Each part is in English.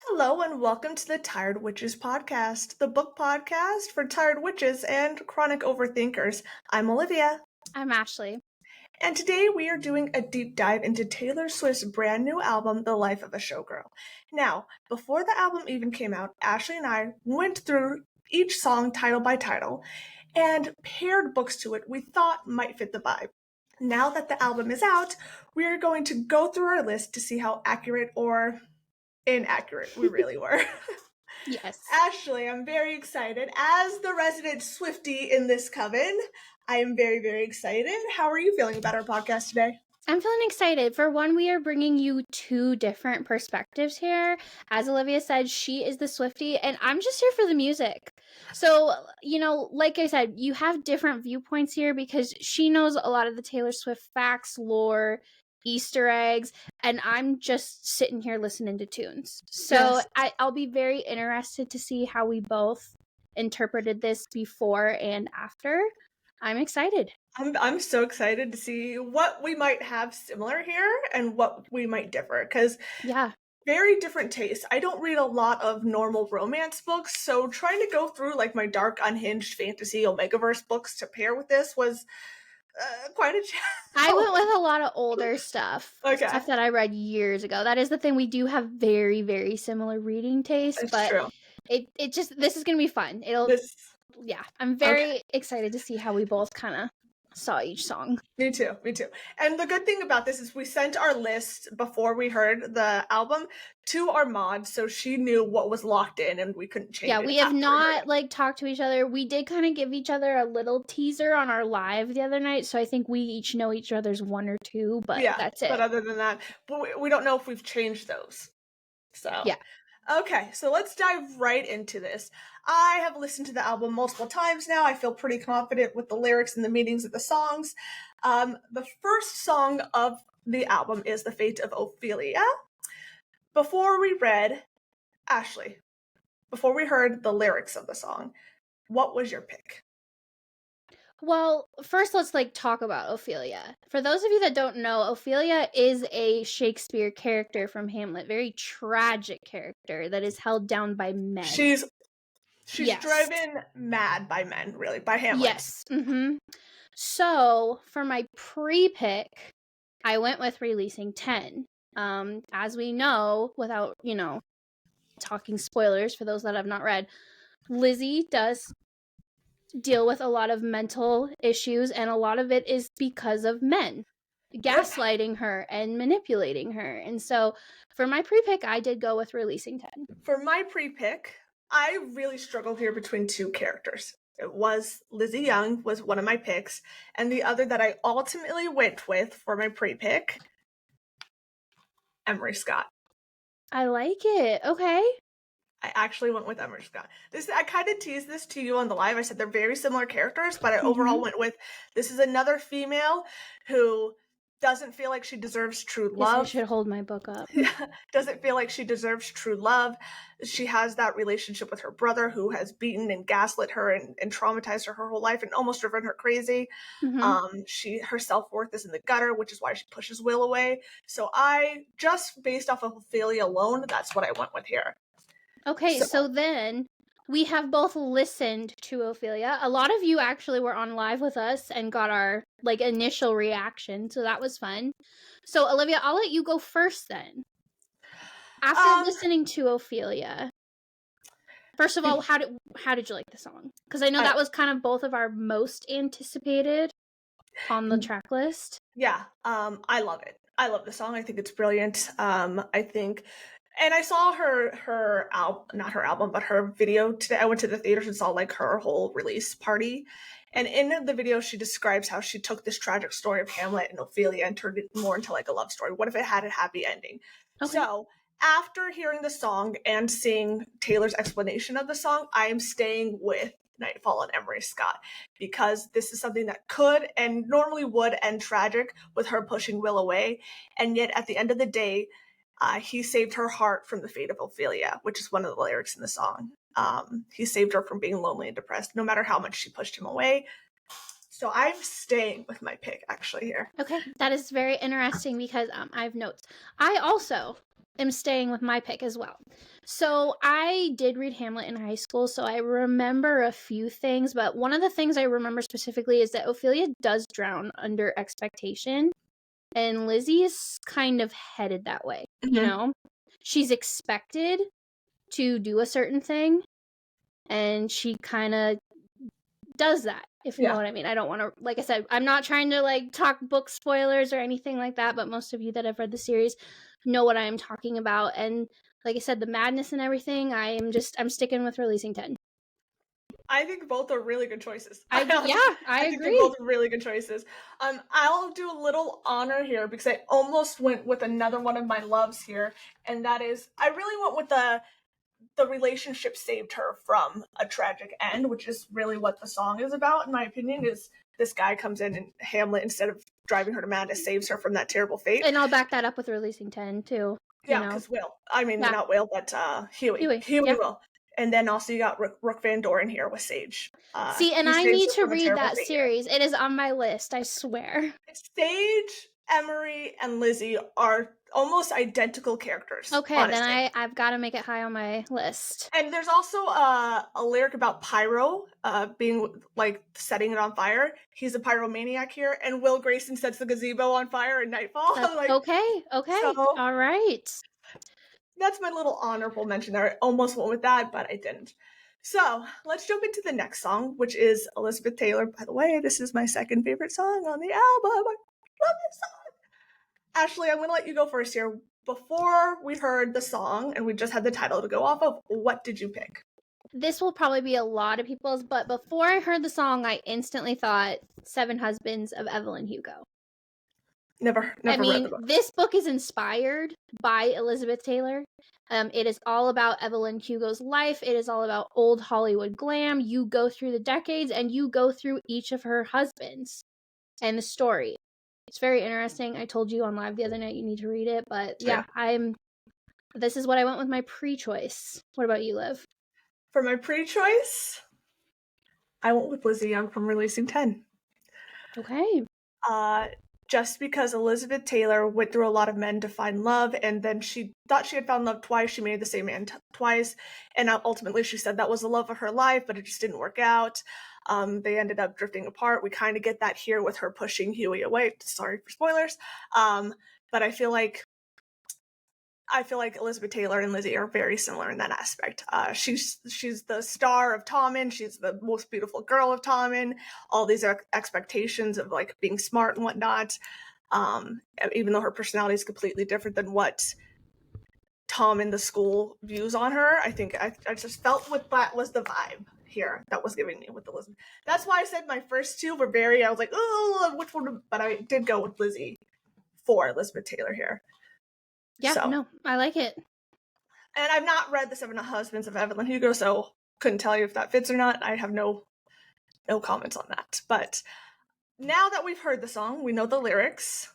Hello and welcome to the Tired Witches podcast, the book podcast for tired witches and chronic overthinkers. I'm Olivia. I'm Ashley. And today we are doing a deep dive into Taylor Swift's brand new album, The Life of a Showgirl. Now, before the album even came out, Ashley and I went through each song title by title and paired books to it we thought might fit the vibe. Now that the album is out, we are going to go through our list to see how accurate or inaccurate we really were. Yes. Ashley, I'm very excited. As the resident Swiftie in this coven, I am very, very excited. How are you feeling about our podcast today? I'm feeling excited. For one, we are bringing you two different perspectives here. As Olivia said, she is the Swiftie, and I'm just here for the music. So, like I said, you have different viewpoints here because she knows a lot of the Taylor Swift facts, lore, Easter eggs, and I'm just sitting here listening to tunes. So Yes. I'll be very interested to see how we both interpreted this before and after. I'm excited. I'm so excited to see what we might have similar here and what we might differ, because Yeah. very different tastes. I don't read a lot of normal romance books, so trying to go through like my dark, unhinged fantasy Omegaverse books to pair with this was quite a challenge. I went with a lot of older stuff. Okay. Stuff that I read years ago. That is the thing. We do have very, very similar reading tastes, It's but true. it just, this is going to be fun. I'm very excited to see how we both kind of saw each song. Me too. And the good thing about this is we sent our list before we heard the album to our mod, so she knew what was locked in and we couldn't change it. Yeah, we have not talked to each other. We did kind of give each other a little teaser on our live the other night, so I think we each know each other's one or two, but yeah, that's it. But other than that, we don't know if we've changed those. So yeah. Okay, so let's dive right into this. I have listened to the album multiple times now. I feel pretty confident with the lyrics and the meanings of the songs. The first song of the album is The Fate of Ophelia. Before we heard the lyrics of the song, what was your pick? Well, first let's talk about Ophelia. For those of you that don't know, Ophelia is a Shakespeare character from Hamlet, very tragic character that is held down by men. She's driven mad by men, really, by Hamlet. Yes. Mm-hmm. So for my pre-pick, I went with Releasing 10. As we know, without, talking spoilers for those that have not read, Lizzie does deal with a lot of mental issues, and a lot of it is because of men gaslighting her and manipulating her. And so for my pre-pick, I did go with Releasing 10. For my pre-pick, I really struggled here between two characters. It was Lizzie Young was one of my picks, and the other that I ultimately went with for my pre-pick, Emory Scott. I like it. Okay. I actually went with Emory Scott. I kind of teased this to you on the live. I said they're very similar characters, but I overall went with, this is another female who doesn't feel like she deserves true love. I should hold my book up. Doesn't feel like she deserves true love. She has that relationship with her brother who has beaten and gaslit her and traumatized her whole life and almost driven her crazy. Her self-worth is in the gutter, which is why she pushes Will away. So I, just based off of Ophelia alone, that's what I went with here. Okay, so then we have both listened to Ophelia. A lot of you actually were on live with us and got our initial reaction, so that was fun. So Olivia, I'll let you go first then. After listening to Ophelia, first of all, how did you like the song? Because I know that was kind of both of our most anticipated on the track list. Yeah, I love it. I love the song. I think it's brilliant. I think. And I saw her album, not her album, but her video today. I went to the theaters and saw her whole release party. And in the video, she describes how she took this tragic story of Hamlet and Ophelia and turned it more into a love story. What if it had a happy ending? Okay. So after hearing the song and seeing Taylor's explanation of the song, I am staying with Nightfall and Emory Scott, because this is something that could and normally would end tragic with her pushing Will away. And yet at the end of the day, he saved her heart from the fate of Ophelia, which is one of the lyrics in the song. He saved her from being lonely and depressed, no matter how much she pushed him away. So I'm staying with my pick actually here. Okay, that is very interesting because I have notes. I also am staying with my pick as well. So I did read Hamlet in high school, so I remember a few things, but one of the things I remember specifically is that Ophelia does drown under expectation, and Lizzie is kind of headed that way, you know? She's expected to do a certain thing, and she kind of does that, if you know what I mean. I don't want to, like I said, I'm not trying to like talk book spoilers or anything like that, but most of you that have read the series know what I am talking about. And like I said, the madness and everything, I'm sticking with releasing 10. I think both are really good choices. I think agree. they're both really good choices. I'll do a little honor here because I almost went with another one of my loves here, and that is I really went with the relationship saved her from a tragic end, which is really what the song is about, in my opinion, is this guy comes in and Hamlet, instead of driving her to madness, saves her from that terrible fate. And I'll back that up with releasing 10 too. Yeah, because not Will, but Huey. Huey will. And then also you got Rook Van Doren here with Sage. See, and I need to read that series. It is on my list, I swear. Sage, Emory, and Lizzie are almost identical characters. Okay, honestly. Then I've got to make it high on my list. And there's also a lyric about pyro being like setting it on fire. He's a pyromaniac here, and Will Grayson sets the gazebo on fire in Nightfall. Like, okay, so, all right. That's my little honorable mention there. I almost went with that, but I didn't. So let's jump into the next song, which is Elizabeth Taylor. By the way, this is my second favorite song on the album. I love this song. Ashley, I'm going to let you go first here. Before we heard the song and we just had the title to go off of, what did you pick? This will probably be a lot of people's, but before I heard the song, I instantly thought Seven Husbands of Evelyn Hugo. Never I mean, read the book. This book is inspired by Elizabeth Taylor. It is all about Evelyn Hugo's life. It is all about old Hollywood glam. You go through the decades and you go through each of her husbands and the story. It's very interesting. I told you on live the other night you need to read it, but yeah, this is what I went with my pre-choice. What about you, Liv? For my pre-choice, I went with Lizzie Young from Releasing 10. Okay. Just because Elizabeth Taylor went through a lot of men to find love, and then she thought she had found love twice. She married the same man twice, and ultimately she said that was the love of her life, but it just didn't work out. They ended up drifting apart. We kind of get that here with her pushing Huey away. Sorry for spoilers. But I feel like Elizabeth Taylor and Lizzie are very similar in that aspect. She's the star of Tommen. She's the most beautiful girl of Tommen. All these expectations of like being smart and whatnot. Even though her personality is completely different than what Tommen the school views on her, I think I just felt what that was the vibe here that was giving me with Elizabeth. That's why I said my first two were I was like, oh, which one? But I did go with Lizzie for Elizabeth Taylor here. Yeah, no, I like it. And I've not read The Seven Husbands of Evelyn Hugo, so couldn't tell you if that fits or not. I have no comments on that. But now that we've heard the song, we know the lyrics.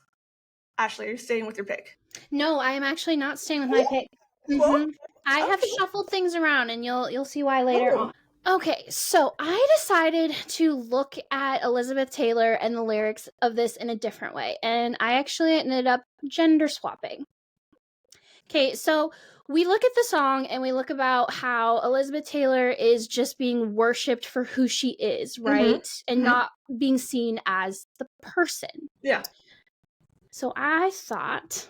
Ashley, are you staying with your pick? No, I am actually not staying with my pick. Mm-hmm. I have shuffled things around, and you'll see why later on. Okay, so I decided to look at Elizabeth Taylor and the lyrics of this in a different way, and I actually ended up gender swapping. Okay, so we look at the song and we look about how Elizabeth Taylor is just being worshipped for who she is, right? And not being seen as the person. Yeah. So I thought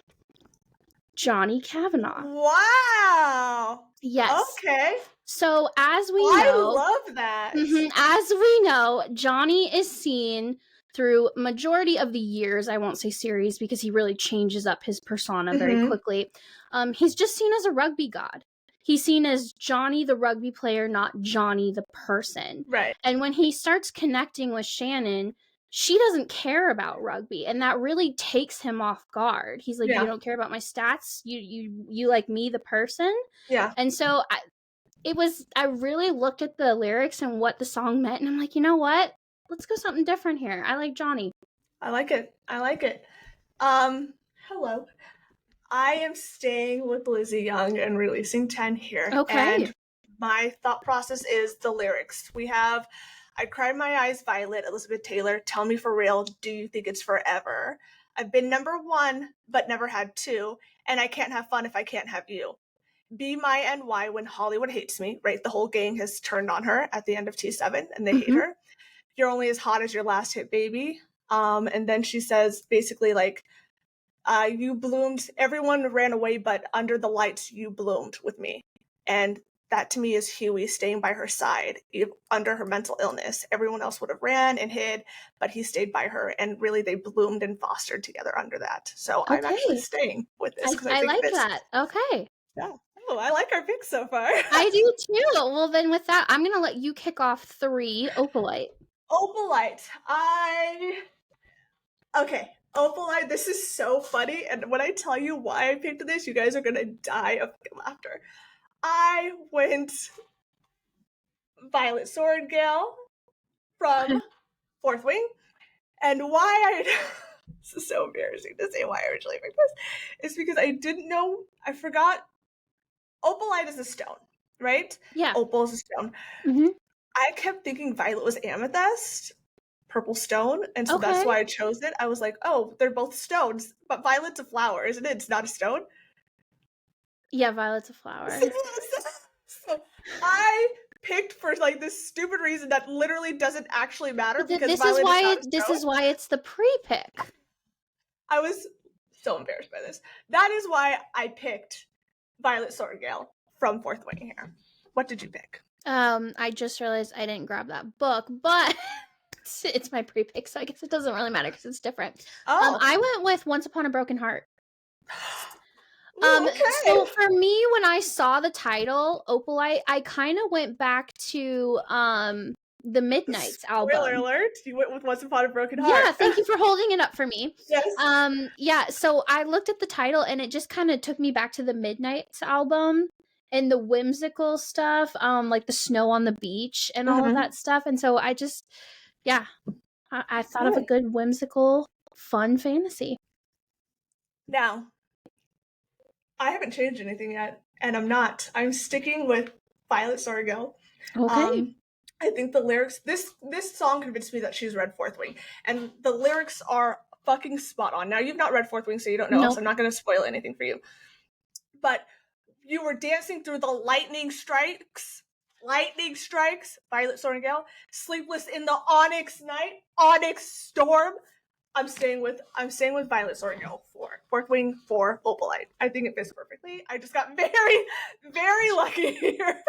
Johnny Kavanaugh. Wow. Yes. Okay. So as we know, I love that. As we know, Johnny is seen through majority of the years. I won't say series because he really changes up his persona very quickly. He's just seen as a rugby god. He's seen as Johnny the rugby player, not Johnny the person. Right. And when he starts connecting with Shannon, she doesn't care about rugby, and that really takes him off guard. He's like, you don't care about my stats? You like me, the person? Yeah. And so I really looked at the lyrics and what the song meant, and I'm like, you know what? Let's go something different here. I like Johnny. I like it. Hello. I am staying with Lizzie Young and Releasing 10 here. Okay. And my thought process is the lyrics. We have, I Cry My Eyes, Violet, Elizabeth Taylor, Tell Me For Real, Do You Think It's Forever? I've been number 1, but never had 2, and I can't have fun if I can't have you. Be My NY, When Hollywood Hates Me, right? The whole gang has turned on her at the end of T7, and they hate her. You're Only As Hot As Your Last Hit, Baby. And then she says, basically, like, you bloomed, everyone ran away, but under the lights, you bloomed with me. And that to me is Huey staying by her side under her mental illness. Everyone else would have ran and hid, but he stayed by her, and really they bloomed and fostered together under that. So I'm actually staying with this because I think like that. Okay. Yeah. Oh, I like our picks so far. I do too. Well, then with that, I'm gonna let you kick off 3 Opalite. Opalite. Okay. Opalite, this is so funny, and when I tell you why I picked this, you guys are gonna die of laughter. I went Violet Sorrengail from Fourth Wing, and why this is so embarrassing to say why I originally picked this, is because I didn't know, I forgot, Opalite is a stone, right? Yeah. Opal is a stone. I kept thinking Violet was amethyst, purple stone, and so that's why I chose it. I was like, oh, they're both stones, but Violet's a flower, isn't it? It's not a stone. Yeah, Violet's a flower. So I picked for like this stupid reason that literally doesn't actually matter because this Violet is why is not a stone. This is why it's the pre-pick. I was so embarrassed by this. That is why I picked Violet Sorrengail from Fourth Wing here. What did you pick? I just realized I didn't grab that book, but it's my pre-pick, so I guess it doesn't really matter because it's different. I went with Once Upon a Broken Heart. Okay. So for me, when I saw the title Opalite, I kind of went back to the Midnight's album. Spoiler alert, you went with Once Upon a Broken Heart. Yeah, thank you for holding it up for me. Yes. Yeah, so I looked at the title and it just kind of took me back to the Midnight's album and the whimsical stuff, like the snow on the beach and all of that stuff. And so I just, I thought of a good whimsical, fun fantasy. Now, I haven't changed anything yet, and I'm not. I'm sticking with Violet Sorrengail. Okay. I think the lyrics, this song convinced me that she's read Fourth Wing, and the lyrics are fucking spot on. Now, you've not read Fourth Wing, so you don't know, so I'm not going to spoil anything for you. But you were dancing through the lightning strikes, Violet Sorrengail, sleepless in the onyx night, onyx storm. I'm staying with Violet Sorrengail for Fourth Wing for Opalite. I think it fits perfectly. I just got very, very lucky here.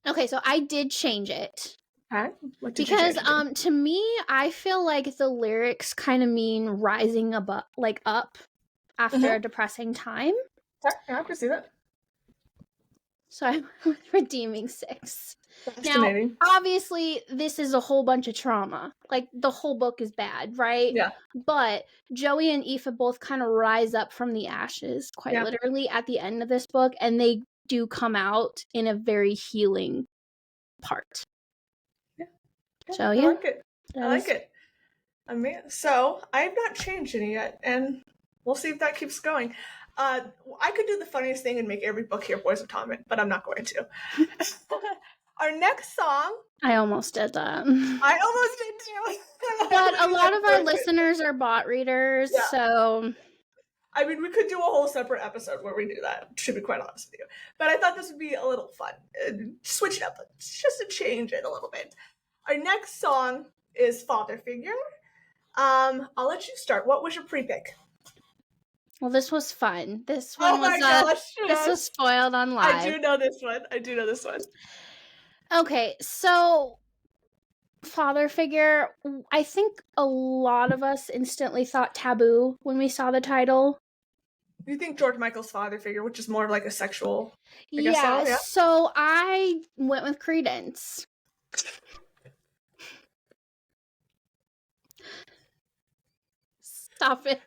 Okay, so I did change it. Okay. What did because you change to me, I feel like the lyrics kind of mean rising above, like up after a depressing time. Yeah, I can see that. So I'm redeeming 6. Fascinating. Now, obviously, this is a whole bunch of trauma. Like, the whole book is bad, right? Yeah. But Joey and Aoife both kind of rise up from the ashes, quite literally, at the end of this book, and they do come out in a very healing part. Yeah. So, I like it. I like it. I mean, so I have not changed any yet, and we'll see if that keeps going. I could do the funniest thing and make every book here Boys of Tommen, but I'm not going to. Our next song. I almost did that. I almost did too. But a lot of our listeners are bot readers, so. I mean, we could do a whole separate episode where we do that, to be quite honest with you. But I thought this would be a little fun. Switch it up, just to change it a little bit. Our next song is Father Figure. I'll let you start. What was your pre-pick? Well, this was fun. This one this was spoiled on live. I do know this one. Okay, so Father Figure, I think a lot of us instantly thought taboo when we saw the title. You think George Michael's Father Figure, which is more of like a sexual song? Yeah, so I went with Credence. Stop it.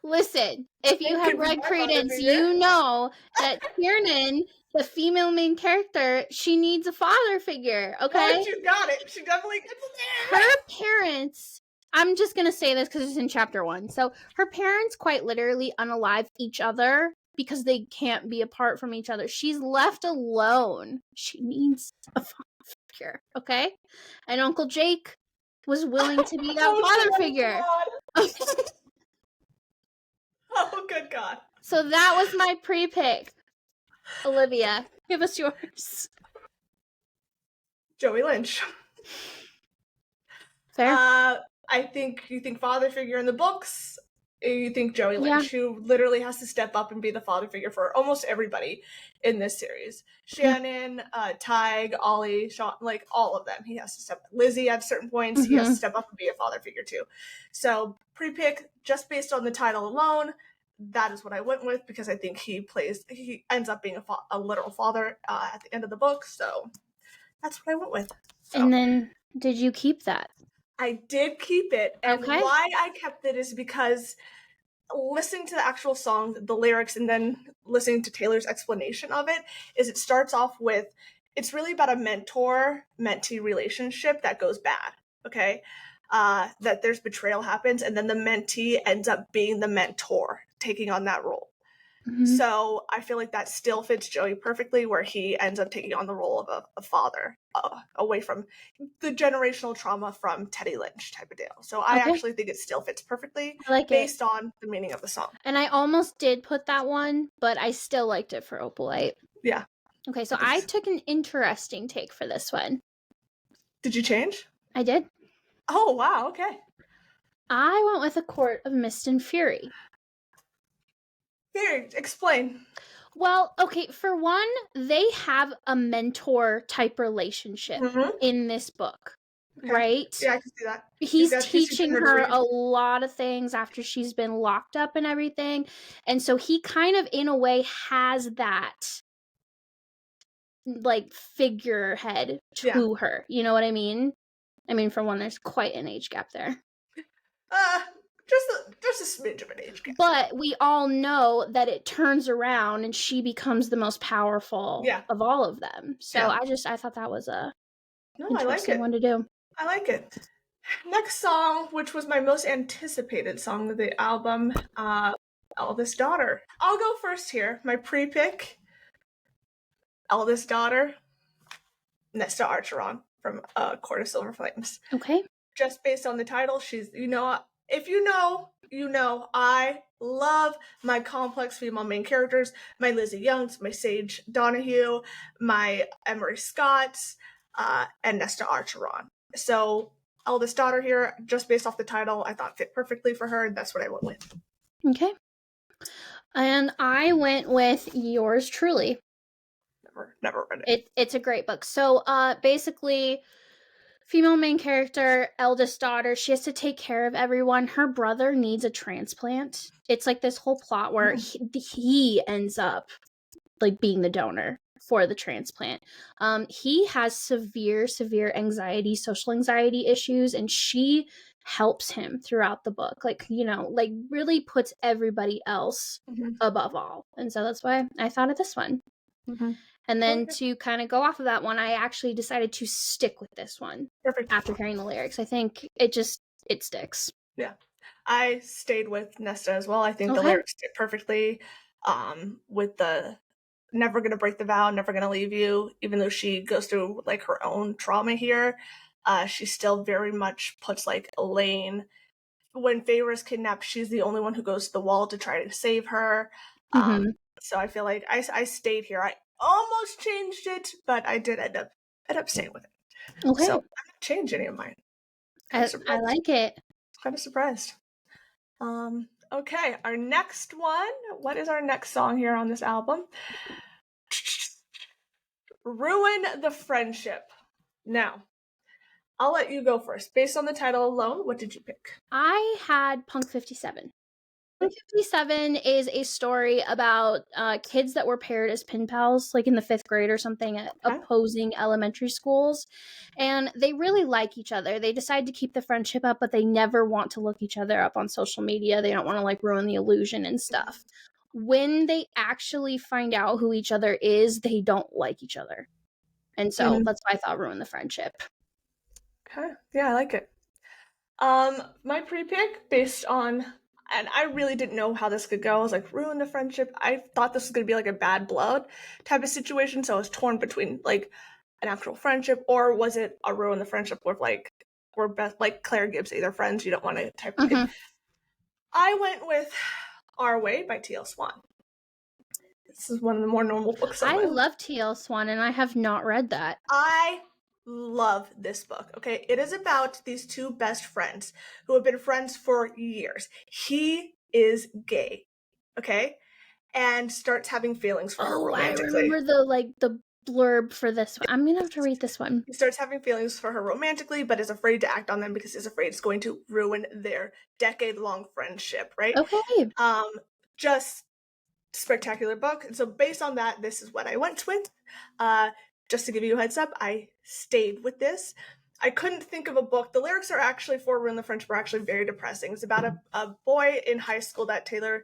Listen, if you have read Credence, you know that Tiernan, the female main character, she needs a father figure, okay? Oh, she's got it. She definitely gets it there. Her parents, I'm just going to say this because it's in chapter 1. So her parents quite literally unalive each other because they can't be apart from each other. She's left alone. She needs a father here, okay? And Uncle Jake was willing to be that Oh, father good figure. God. Oh, good God. So that was my pre-pick. Olivia, give us yours. Joey Lynch. Fair. I think you think father figure in the books. You think Joey Lynch, who literally has to step up and be the father figure for almost everybody in this series. Shannon, Tig, Ollie, Sean, like all of them. He has to step up. Lizzie at certain points, he has to step up and be a father figure too. So pre-pick, just based on the title alone, that is what I went with because I think he ends up being a literal father at the end of the book. So that's what I went with. So. And then did you keep that? I did keep it. And Okay. why I kept it is because listening to the actual song, the lyrics, and then listening to Taylor's explanation of it, is it starts off with, it's really about a mentor-mentee relationship that goes bad, okay? That there's betrayal happens, and then the mentee ends up being the mentor, taking on that role. So I feel like that still fits Joey perfectly, where he ends up taking on the role of a father, away from the generational trauma from Teddy Lynch type of deal. So I actually think it still fits perfectly based on the meaning of the song. And I almost did put that one, but I still liked it for Opalite. Yeah. Okay, so I took an interesting take for this one. Did you change? I did. Oh, wow, okay. I went with A Court of Mist and Fury. Here, explain. Well, okay, for one, they have a mentor type relationship in this book, right? Yeah, I can see that. He's teaching her a lot of things after she's been locked up and everything. And so he kind of, in a way, has that, like, figurehead to her. You know what I mean? I mean, for one, there's quite an age gap there. Just a smidge of an age gap. But we all know that it turns around and she becomes the most powerful of all of them. So I thought that was a interesting one to do. I like it. Next song, which was my most anticipated song of the album, Eldest Daughter. I'll go first here. My pre-pick, Eldest Daughter, Nesta Archeron from Court of Silver Flames. Okay. Just based on the title, she's, if you know, I love my complex female main characters, my Lizzie Youngs, my Sage Donahue, my Emory Scotts, and Nesta Archeron. So Eldest Daughter here, just based off the title, I thought fit perfectly for her. That's what I went with. Okay. And I went with Yours Truly. Never read it. It's a great book. So basically, female main character, eldest daughter, she has to take care of everyone. Her brother needs a transplant. It's like this whole plot where he ends up like being the donor for the transplant. He has severe anxiety, social anxiety issues, and she helps him throughout the book. Like, like really puts everybody else above all. And so that's why I thought of this one. And then to kind of go off of that one, I actually decided to stick with this one. Perfect. After hearing the lyrics. I think it sticks. Yeah. I stayed with Nesta as well. I think the lyrics fit perfectly with the never gonna break the vow, never gonna leave you. Even though she goes through like her own trauma here, she still very much puts like Elaine, when Feyre is kidnapped, she's the only one who goes to the wall to try to save her. So I feel like I stayed here. I almost changed it, but I did end up staying with it. Okay. So I didn't change any of mine. I like it. Kind of surprised. Okay, our next one. What is our next song here on this album? Ruin the Friendship. Now, I'll let you go first. Based on the title alone, what did you pick? I had Punk 57. Punk 57 is a story about kids that were paired as pen pals, like in the 5th grade or something, at opposing elementary schools. And they really like each other. They decide to keep the friendship up, but they never want to look each other up on social media. They don't want to like ruin the illusion and stuff. When they actually find out who each other is, they don't like each other. And so that's why I thought ruin the friendship. Okay. Yeah, I like it. My pre-pick based on, and I really didn't know how this could go. I was like, ruin the friendship. I thought this was going to be like a Bad Blood type of situation. So I was torn between like an actual friendship, or was it a ruin the friendship with like we're best like Claire Gibson, they're friends, you don't want to type of thing. I went with Our Way by T.L. Swan. This is one of the more normal books. I love T.L. Swan, and I have not read that. I love this book. Okay, it is about these two best friends who have been friends for years. He is gay, okay, and starts having feelings for her romantically. I remember the blurb for this one. I'm gonna have to read this one. He starts having feelings for her romantically, but is afraid to act on them because he's afraid it's going to ruin their decade-long friendship, right? Okay. Just spectacular book. And so based on that, this is what I went with. Just to give you a heads up, I stayed with this. I couldn't think of a book. The lyrics are actually for Ruin the Friendship are actually very depressing. It's about a boy in high school that Taylor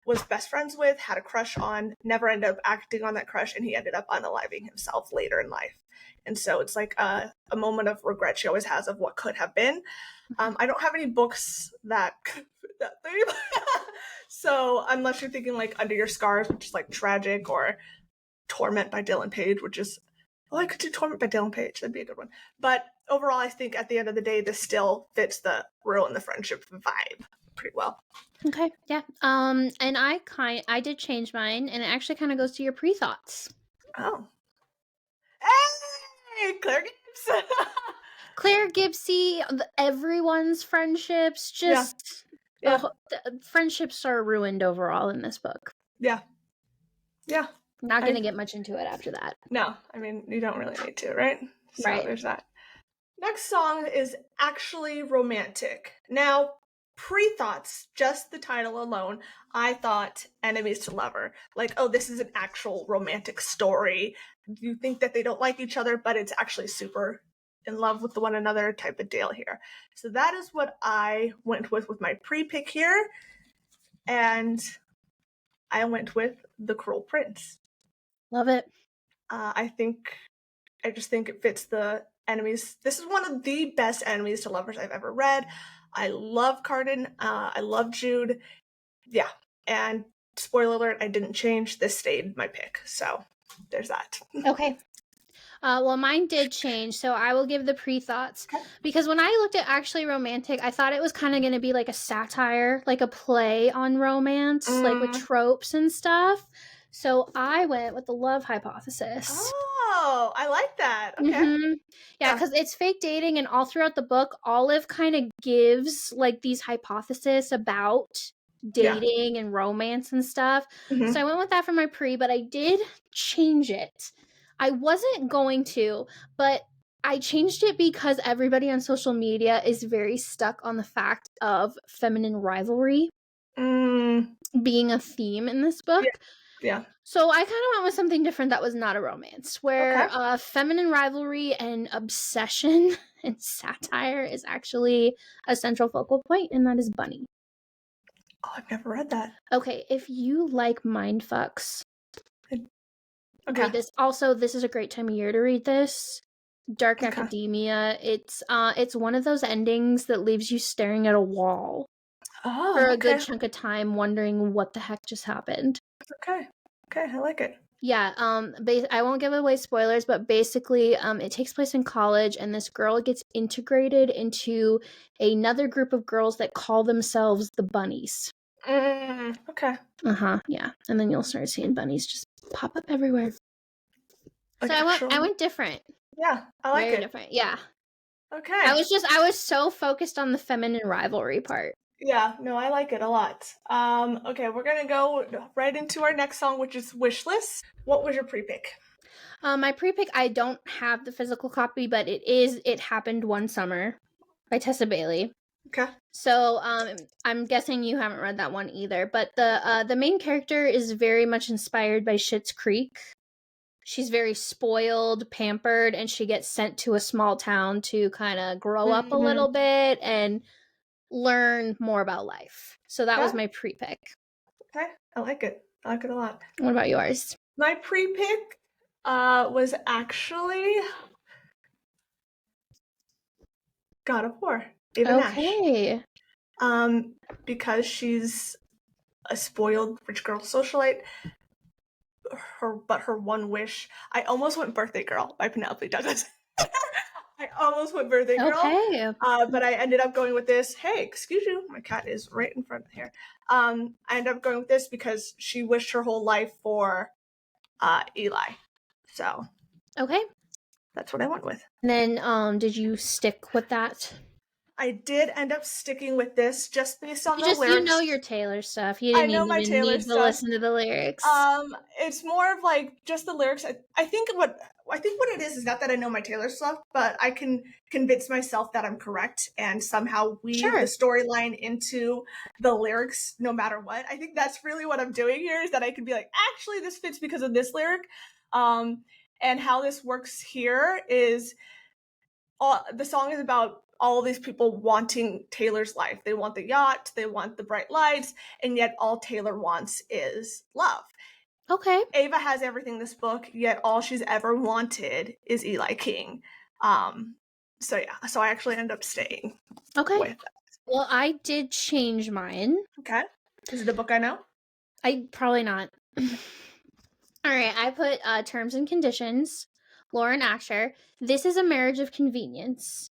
was best friends with, had a crush on, never ended up acting on that crush, and he ended up unaliving himself later in life. And so it's like a moment of regret she always has of what could have been. I don't have any books that fit that theme. So unless you're thinking like Under Your Scars, which is like tragic, or Torment by Dylan Page, which is, I could do Torment by Dylan Page. That'd be a good one. But overall, I think at the end of the day, this still fits the Ruin the Friendship vibe pretty well. Okay, yeah. And I did change mine, and it actually kind of goes to your pre-thoughts. Oh. Hey, Claire Gibbs. Claire Gibson, everyone's friendships, just friendships are ruined overall in this book. Yeah. Not going to get much into it after that. No, I mean, you don't really need to, right? So right. There's that. Next song is actually romantic. Now, pre-thoughts, just the title alone, I thought Enemies to Lover. Like, oh, this is an actual romantic story. You think that they don't like each other, but it's actually super in love with one another type of deal here. So that is what I went with my pre-pick here. And I went with The Cruel Prince. Love it. I just think it fits the enemies. This is one of the best enemies to lovers I've ever read. I love Carden. I love Jude. Yeah. And spoiler alert, I didn't change. This stayed my pick. So there's that. Okay. Well, mine did change, so I will give the pre-thoughts. Okay. Because when I looked at actually romantic, I thought it was kind of going to be like a satire, like a play on romance, like with tropes and stuff. So I went with the love hypothesis. Oh, I like that. Okay. Mm-hmm. Yeah, because it's fake dating, and all throughout the book, Olive kind of gives like these hypotheses about dating and romance and stuff. So I went with that for my pre, but I did change it. I wasn't going to, but I changed it because everybody on social media is very stuck on the fact of feminine rivalry being a theme in this book. Yeah. So I kind of went with something different that was not a romance, where feminine rivalry and obsession and satire is actually a central focal point, and that is Bunny. Oh, I've never read that. Okay, if you like mindfucks, read this. Also, this is a great time of year to read this. Dark Academia. It's one of those endings that leaves you staring at a wall for a good chunk of time, wondering what the heck just happened. Okay, I like it. Yeah, I won't give away spoilers, but basically, it takes place in college, and this girl gets integrated into another group of girls that call themselves the Bunnies. Okay. Yeah, and then you'll start seeing bunnies just pop up everywhere. Like so I went different. Yeah, I like Very it. different. Yeah. Okay. I was so focused on the feminine rivalry part. Yeah, no, I like it a lot. Okay, we're gonna go right into our next song, which is Wishlist. What was your pre-pick? My pre-pick, I don't have the physical copy, but It Happened One Summer by Tessa Bailey. Okay. So I'm guessing you haven't read that one either, but the main character is very much inspired by Schitt's Creek. She's very spoiled, pampered, and she gets sent to a small town to kind of grow up a little bit and learn more about life. So that was my pre-pick. Okay, I like it. I like it a lot. What about yours? My pre-pick was actually God of War. Ava Nash. Because she's a spoiled rich girl socialite her one wish. I almost went Birthday Girl by Penelope Douglas. I almost went Birthday Girl. Okay. But I ended up going with this. Hey, excuse you. My cat is right in front of here. I ended up going with this because she wished her whole life for Eli. So Okay. that's what I went with. And then did you stick with that? I did end up sticking with this just based on the lyrics. You know your Taylor stuff. You didn't even need to listen to the lyrics. It's more of like just the lyrics. I think what it is not that I know my Taylor stuff, but I can convince myself that I'm correct and somehow weave the storyline into the lyrics no matter what. I think that's really what I'm doing here, is that I can be like, actually this fits because of this lyric. And how this works here is the song is about all these people wanting Taylor's life. They want the yacht, they want the bright lights, and yet all Taylor wants is love. Okay. Ava has everything in this book, yet all she's ever wanted is Eli King. So I actually ended up staying with it. Well, I did change mine. Okay. Is it a book I know? Probably not. All right, I put Terms and Conditions, Lauren Asher. This is a marriage of convenience.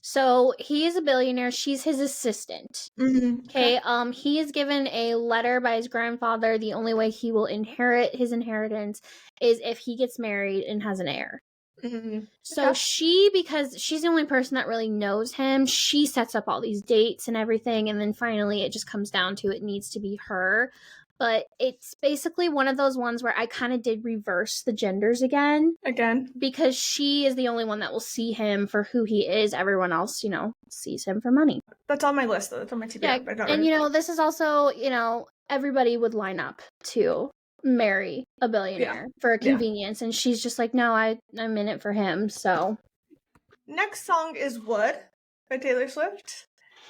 So he is a billionaire. She's his assistant. Mm-hmm. Okay. He is given a letter by his grandfather. The only way he will inherit his inheritance is if he gets married and has an heir. Mm-hmm. So because she's the only person that really knows him, she sets up all these dates and everything. And then finally it just comes down to it needs to be her. But it's basically one of those ones where I kind of did reverse the genders again. Because she is the only one that will see him for who he is. Everyone else, sees him for money. That's on my list, though. That's on my TBR. Yeah, and, this is also, everybody would line up to marry a billionaire for a convenience. And she's just like, no, I'm in it for him, so. Next song is Wood by Taylor Swift.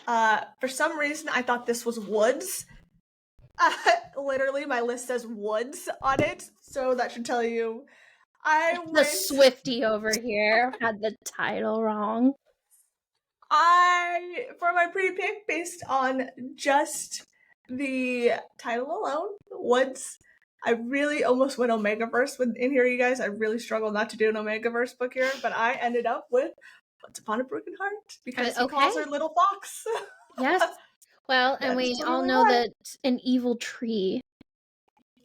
For some reason, I thought this was Woods. Literally, my list says Woods on it, so that should tell you. The Swiftie over here had the title wrong. For my pre-pick, based on just the title alone, Woods, I really almost went Omegaverse in here, you guys. I really struggled not to do an Omegaverse book here, but I ended up with Once Upon a Broken Heart because he calls her Little Fox. Yes. Well, and we all know that an evil tree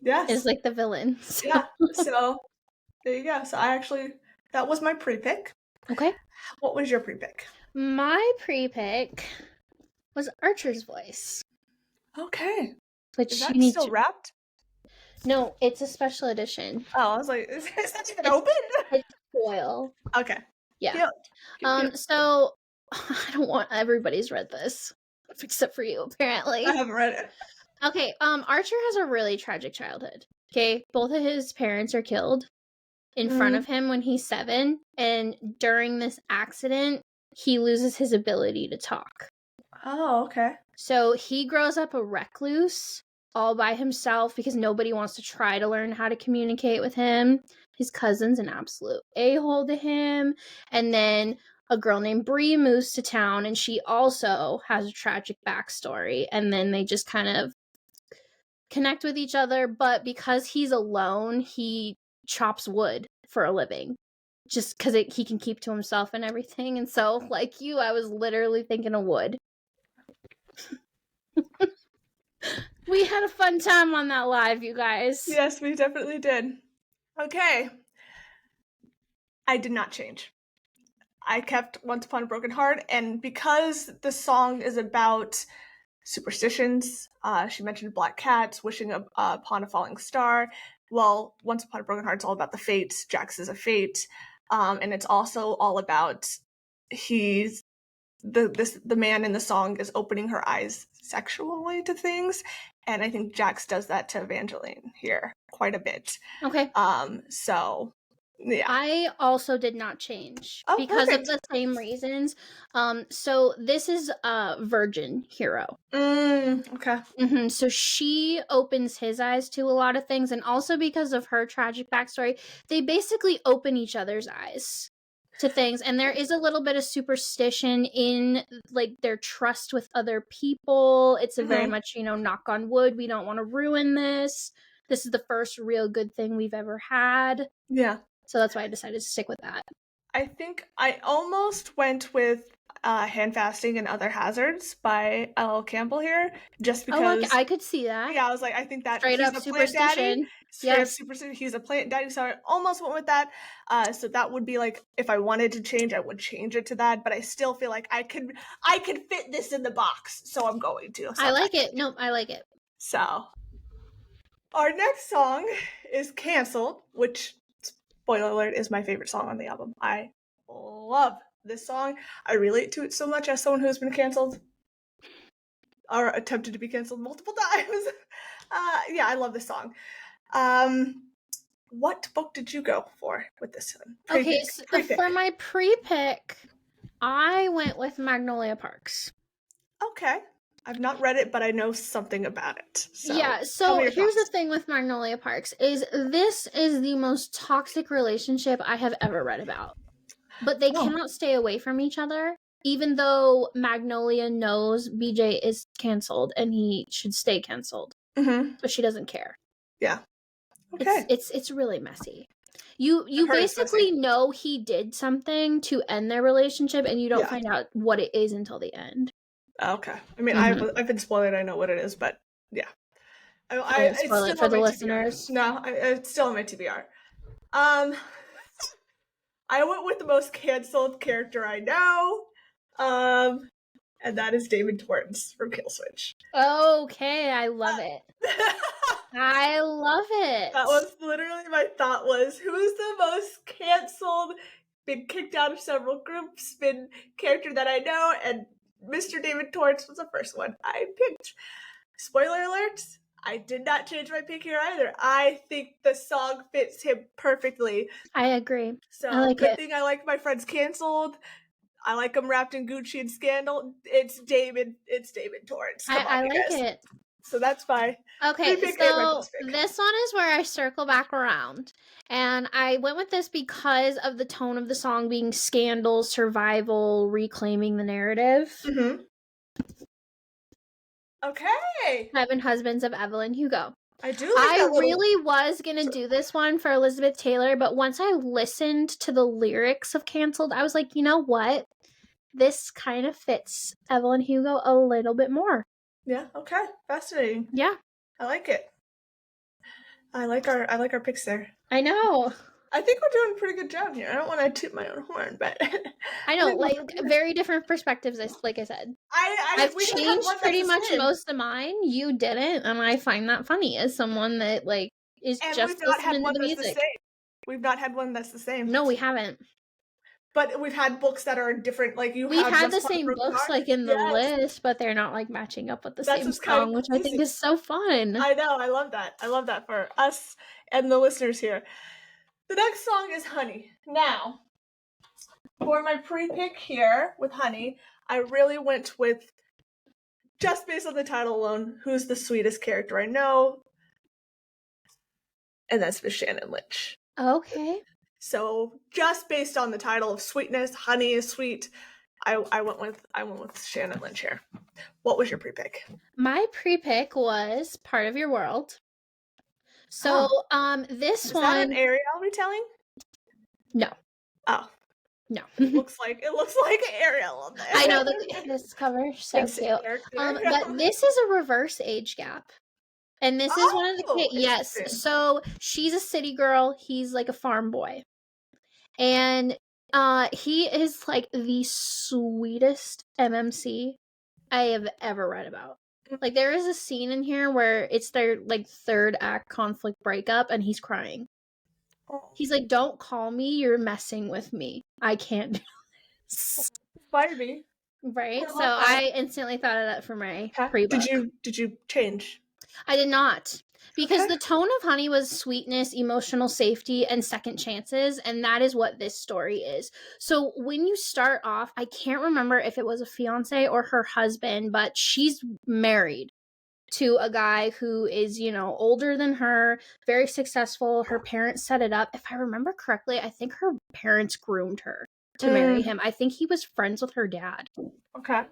is like the villain. So. Yeah, so there you go. So that was my pre-pick. Okay. What was your pre-pick? My pre-pick was Archer's Voice. Okay. Which is that still wrapped? No, it's a special edition. Oh, I was like, is that even open? It's foil. Okay. Yeah. Cute. So I don't want everybody's read this. Except for you, apparently. I haven't read it. Okay, Archer has a really tragic childhood. Okay, both of his parents are killed in front of him when he's 7, and during this accident, he loses his ability to talk. Oh, okay. So he grows up a recluse all by himself because nobody wants to try to learn how to communicate with him. His cousin's an absolute a-hole to him, and then a girl named Bree moves to town, and she also has a tragic backstory, and then they just kind of connect with each other, but because he's alone, he chops wood for a living, just because he can keep to himself and everything, and so, like you, I was literally thinking of wood. We had a fun time on that live, you guys. Yes, we definitely did. Okay. I did not change. I kept Once Upon a Broken Heart, and because the song is about superstitions, she mentioned black cats, wishing upon a falling star. Well, Once Upon a Broken Heart is all about the fates. Jax is a fate, and it's also all about the man in the song is opening her eyes sexually to things, and I think Jax does that to Evangeline here quite a bit. Okay. So. Yeah. I also did not change because of the same reasons. So this is a virgin hero. Okay. So she opens his eyes to a lot of things, and also because of her tragic backstory, they basically open each other's eyes to things, and there is a little bit of superstition in like their trust with other people. It's a very much, knock on wood, we don't want to ruin this this is the first real good thing we've ever had. Yeah. So that's why I decided to stick with that. I think I almost went with Hand Fasting and Other Hazards by L. Campbell here, just because. I could see that. Yeah, I was like, I think that straight he's up a plant daddy. superstition. Straight up Yes. superstition. He's a plant daddy, so I almost went with that. So that would be like, if I wanted to change, I would change it to that. But I still feel like I could fit this in the box, so I'm going to. So I like it. Nope, I like it. So our next song is Cancelled, which, spoiler alert, is my favorite song on the album. I love this song. I relate to it so much as someone who's been canceled or attempted to be canceled multiple times. Yeah, I love this song. What book did you go for with this one? Okay, so for my pre-pick, I went with Magnolia Parks. Okay. I've not read it, but I know something about it. So yeah, so here's the thing with Magnolia Parks is this is the most toxic relationship I have ever read about. But they cannot stay away from each other, even though Magnolia knows BJ is canceled and he should stay canceled. Mm-hmm. But she doesn't care. Yeah. Okay. It's really messy. You basically know he did something to end their relationship, and you don't find out what it is until the end. Okay. I mean, I've been spoiled. I know what it is, but yeah. I spoil it for the listeners. No, it's still on my TBR. I went with the most canceled character I know, and that is DamonTorrance from Killswitch. Okay, I love it. I love it. That was literally my thought was, who's the most canceled, been kicked out of several groups, been character that I know, and Mr. DamonTorrance was the first one I picked. Spoiler alert, I did not change my pick here either. I think the song fits him perfectly. I agree. So I like good thing I like my friends canceled. I like them wrapped in Gucci and scandal. It's DamonTorrance. I like it. So that's fine. Okay, so this one is where I circle back around. And I went with this because of the tone of the song being scandal, survival, reclaiming the narrative. Mm-hmm. Okay. 7 Husbands of Evelyn Hugo. I do like that really was going to do this one for Elizabeth Taylor, but once I listened to the lyrics of Cancelled, I was like, you know what? This kind of fits Evelyn Hugo a little bit more. Yeah, okay. Fascinating. Yeah. I like it. I like our picks there. I know. I think we're doing a pretty good job here. I don't want to toot my own horn, but I know, like very different perspectives. Like I said, I've changed pretty much most of mine. You didn't, and I find that funny as someone that like is just listening to the music. We've not had one that's the same. No, we haven't. But we've had books that are different. Like we've had the same books like in the list, but they're not like matching up with the same song, which I think is so fun. I know, I love that. I love that for us and the listeners here. The next song is Honey. Now, for my pre-pick here with Honey, I really went with, just based on the title alone, who's the sweetest character I know, and that's Miss Shannon Lynch. Okay. So, just based on the title of sweetness, Honey is sweet, I went with Shannon Lynch here. What was your pre-pick? My pre-pick was Part of Your World. So, this is one... Is that an Ariel retelling? No. Oh. No. It looks like Ariel on there. I know, this cover so cute. But this is a reverse age gap. And this is one of the kids. Yes. So, she's a city girl. He's like a farm boy. And he is like the sweetest MMC I have ever read about. Like, there is a scene in here where it's their, like, 3rd act conflict breakup, and he's crying. He's like, don't call me, you're messing with me. I can't do this. Fire me. Right? So I instantly thought of that for my pre-book. Did you change? I did not. Because the tone of Honey was sweetness, emotional safety, and second chances, and that is what this story is. So when you start off, I can't remember if it was a fiance or her husband, but she's married to a guy who is, you know, older than her, very successful. Her parents set it up. If I remember correctly, I think her parents groomed her to marry him. I think he was friends with her dad. Okay.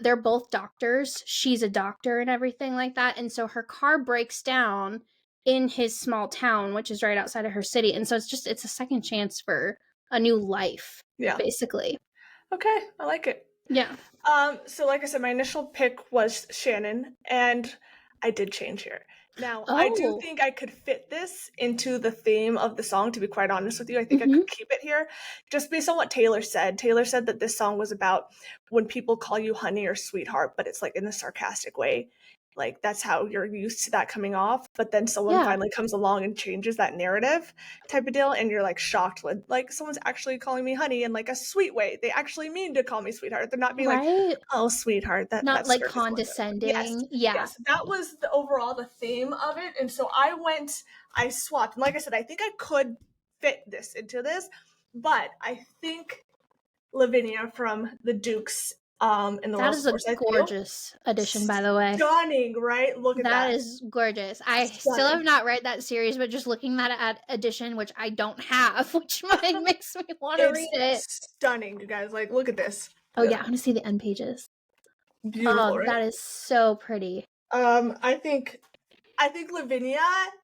They're both doctors. She's a doctor and everything like that. And so her car breaks down in his small town, which is right outside of her city. And so it's a second chance for a new life, basically. Okay, I like it. Yeah. So like I said, my initial pick was Shannon, and I did change here. Now, I do think I could fit this into the theme of the song, to be quite honest with you. I think I could keep it here, just based on what Taylor said. Taylor said that this song was about when people call you honey or sweetheart, but it's like in a sarcastic way. Like, that's how you're used to that coming off. But then someone finally comes along and changes that narrative type of deal, and you're like shocked when like someone's actually calling me honey in like a sweet way. They actually mean to call me sweetheart. They're not being like, oh, sweetheart, not that like skirt is condescending. Yes, that was the overall the theme of it. And so I swapped. And like I said, I think I could fit this into this, but I think Lavinia from the Dukes in the That is a gorgeous addition, by the way. Stunning, right? Look at that. That is gorgeous. I still have not read that series, but just looking at edition, which I don't have, which makes me want to read it. Stunning, you guys. Like, look at this. Oh yeah, I want to see the end pages. Beautiful, right? That is so pretty. I think Lavinia,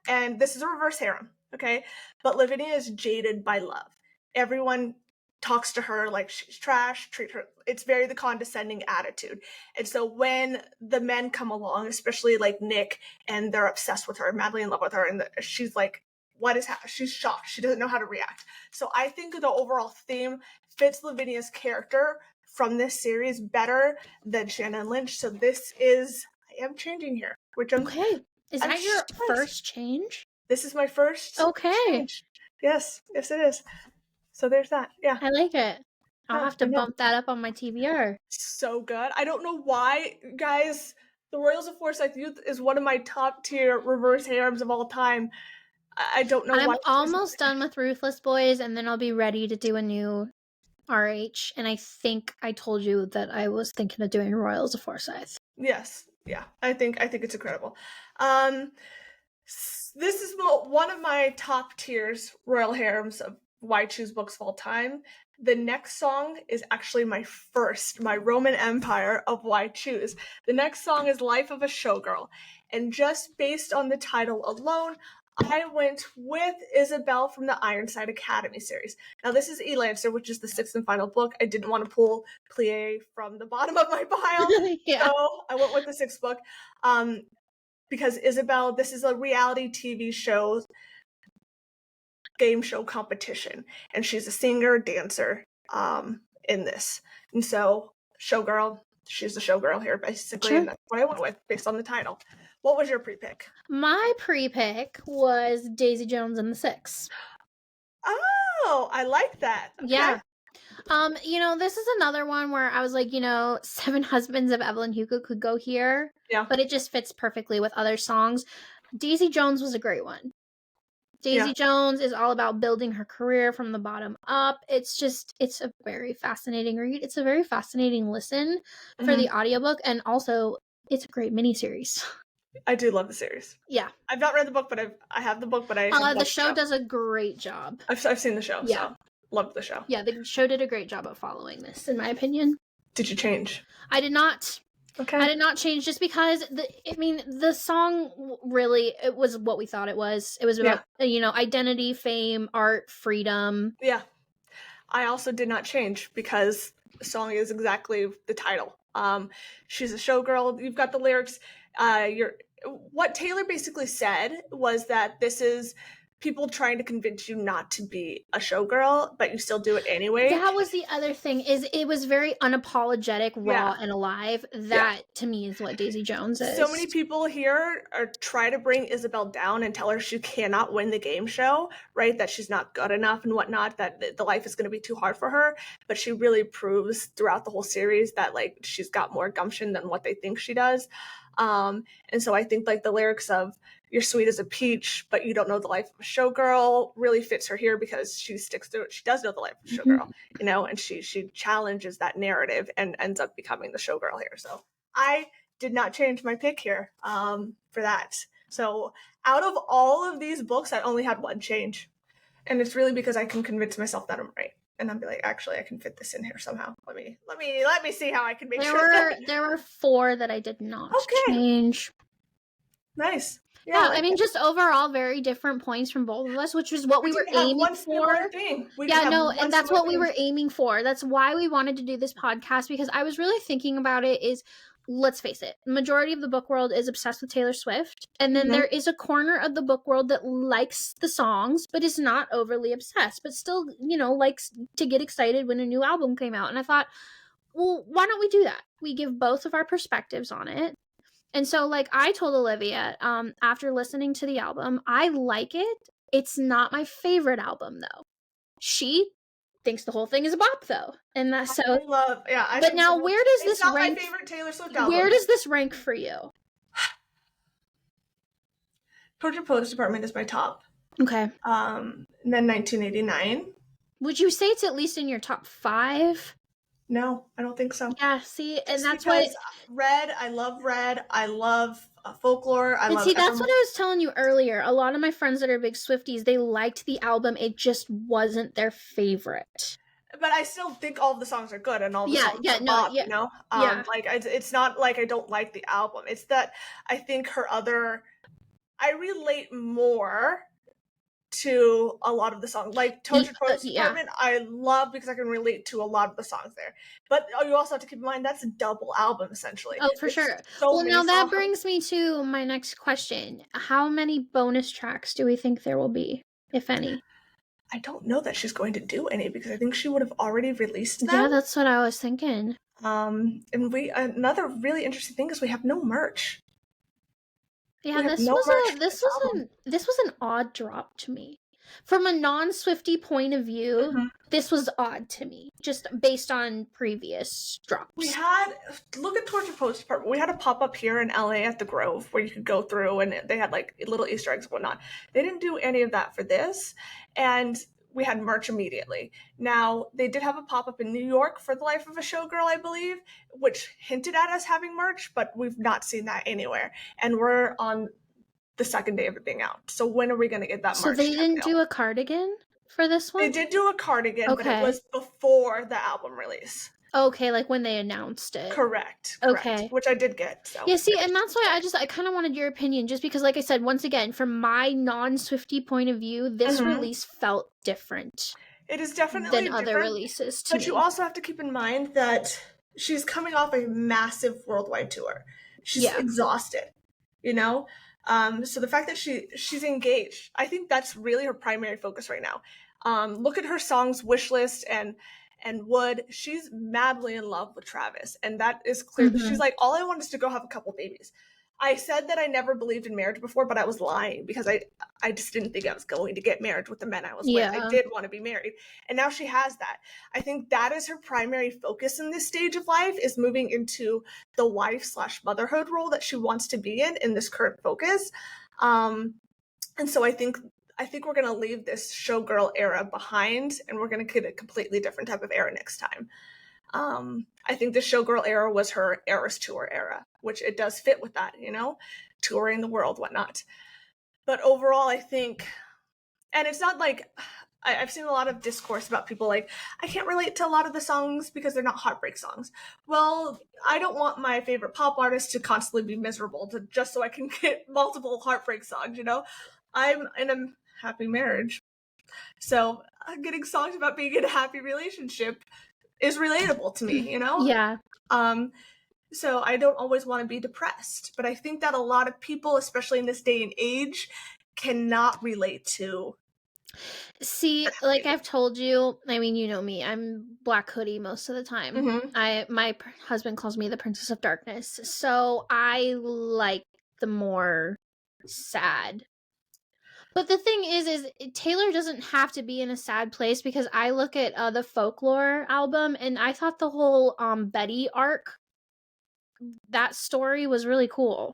and this is a reverse harem, okay? But Lavinia is jaded by love. Everyone talks to her like she's trash, treat her, it's very the condescending attitude. And so when the men come along, especially like Nick, and they're obsessed with her, madly in love with her, and she's like, what is happening? She's shocked. She doesn't know how to react. So I think the overall theme fits Lavinia's character from this series better than Shannon Lynch. So this is, I am changing here, which I'm okay. Is that your first change? This is my first change. Yes, it is. So there's that. Yeah. I like it. I'll have to bump that up on my TBR. So good. I don't know why, guys. The Royals of Forsyth Youth is one of my top tier reverse harems of all time. I don't know why. I'm almost done with Ruthless Boys, and then I'll be ready to do a new RH. And I think I told you that I was thinking of doing Royals of Forsyth. Yes. Yeah. I think it's incredible. This is one of my top tiers royal harems of why choose books of all time. The next song is actually my Roman Empire of why choose. The next song is Life of a Showgirl. And just based on the title alone, I went with Isabel from the Ironside Academy series. Now this is Elancer, which is the 6th and final book. I didn't want to pull Plie from the bottom of my pile. So I went with the 6th book. Because Isabel, this is a reality TV show, game show competition, and she's a singer, dancer in this. And so Showgirl, she's the showgirl here, basically, and that's what I went with based on the title. What was your pre-pick? My pre-pick was Daisy Jones and the Six. Oh, I like that. Okay. Yeah. This is another one where I was like, Seven Husbands of Evelyn Hugo could go here. Yeah. But it just fits perfectly with other songs. Daisy Jones was a great one. Daisy Jones is all about building her career from the bottom up. It's a very fascinating read. It's a very fascinating listen for the audiobook. And also, it's a great miniseries. I do love the series. Yeah. I've not read the book, but I have the book, but the show does a great job. I've seen the show, so loved the show. Yeah, the show did a great job of following this, in my opinion. Did you change? I did not. Okay. I did not change just because the song really, it was what we thought it was. It was about, identity, fame, art, freedom. Yeah. I also did not change because the song is exactly the title. She's a showgirl. You've got the lyrics. What Taylor basically said was that this is people trying to convince you not to be a showgirl, but you still do it anyway. That was the other thing, is it was very unapologetic, raw, and alive. That, to me, is what Daisy Jones is. So many people here try to bring Isabel down and tell her she cannot win the game show, right? That she's not good enough and whatnot, that the life is going to be too hard for her. But she really proves throughout the whole series that, like, she's got more gumption than what they think she does. And so I think, like, the lyrics of "You're sweet as a peach, but you don't know the life of a showgirl" really fits her here because she sticks through it. She does know the life of a showgirl, and she challenges that narrative and ends up becoming the showgirl here. So I did not change my pick here for that. So out of all of these books, I only had one change, and it's really because I can convince myself that I'm right. And I'll be like, actually, I can fit this in here somehow. Let me see how I can make there were 4 that I did not change. Nice. Yeah, I mean, just overall very different points from both of us, which is what we were aiming for. Yeah, no, and that's what we were aiming for. That's why we wanted to do this podcast, because I was really thinking about it is, let's face it, the majority of the book world is obsessed with Taylor Swift, and then there is a corner of the book world that likes the songs, but is not overly obsessed, but still, you know, likes to get excited when a new album came out. And I thought, well, why don't we do that? We give both of our perspectives on it. And so, like, I told Olivia, after listening to the album, I like it. It's not my favorite album, though. She thinks the whole thing is a bop, though. And that's so. I love, yeah. But now, where does this rank? It's not my favorite Taylor Swift album. Where does this rank for you? Torture Poets Department is my top. Okay. And then 1989. Would you say it's at least in your top 5? No, I don't think so. Yeah, see, and just that's why Red. I love folklore. That's what I was telling you earlier. A lot of my friends that are big Swifties, they liked the album. It just wasn't their favorite. But I still think all of the songs are good, and all the songs are pop, you know? Like, it's not like I don't like the album. It's that I think I relate more to a lot of the songs. Like Torture Poets Department, I love because I can relate to a lot of the songs there. But you also have to keep in mind that's a double album, essentially. Oh, for sure. Well, now that brings me to my next question. How many bonus tracks do we think there will be, if any? I don't know that she's going to do any, because I think she would have already released them. Yeah, that's what I was thinking. And another really interesting thing is we have no merch. Yeah, this was an odd drop to me. From a non-Swiftie point of view, this was odd to me, just based on previous drops. Look at Torture Poets Department. We had a pop-up here in LA at the Grove where you could go through, and they had like little Easter eggs and whatnot. They didn't do any of that for this, and we had merch immediately. Now, they did have a pop-up in New York for The Life of a Showgirl, I believe, which hinted at us having merch, but we've not seen that anywhere. And we're on the second day of it being out. So when are we going to get that merch? So they didn't do a cardigan for this one? They did do a cardigan, but it was before the album release. Okay, like when they announced it. Correct. Okay. Which I did get. So. Yeah, see, and that's why I kind of wanted your opinion, just because, like I said, once again, from my non-Swiftie point of view, this release felt different. It is definitely than other releases to me. But you also have to keep in mind that she's coming off a massive worldwide tour. She's exhausted, you know? So the fact that she's engaged, I think that's really her primary focus right now. Look at her songs Wishlist and Wood. She's madly in love with Travis, and that is clear. She's like, all I want is to go have a couple babies. I said that I never believed in marriage before, but I was lying, because I just didn't think I was going to get married with the men I was with. I did want to be married, and now she has that. I think that is her primary focus in this stage of life, is moving into the wife/motherhood role that she wants to be in this current focus. And so I think we're going to leave this Showgirl era behind, and we're going to get a completely different type of era next time. I think the Showgirl era was her Eras Tour era, which it does fit with that, you know, touring the world, whatnot. But overall, I think, and it's not like, I've seen a lot of discourse about people like, I can't relate to a lot of the songs because they're not heartbreak songs. Well, I don't want my favorite pop artist to constantly be miserable just so I can get multiple heartbreak songs, you know? I'm in a happy marriage. So getting songs about being in a happy relationship is relatable to me, you know? Yeah. So I don't always want to be depressed, but I think that a lot of people, especially in this day and age, cannot relate to. See, like I've told you, I mean, you know me, I'm Black Hoodie most of the time. My husband calls me the Princess of Darkness, so I like the more sad. But the thing is Taylor doesn't have to be in a sad place, because I look at the Folklore album, and I thought the whole Betty arc, that story was really cool.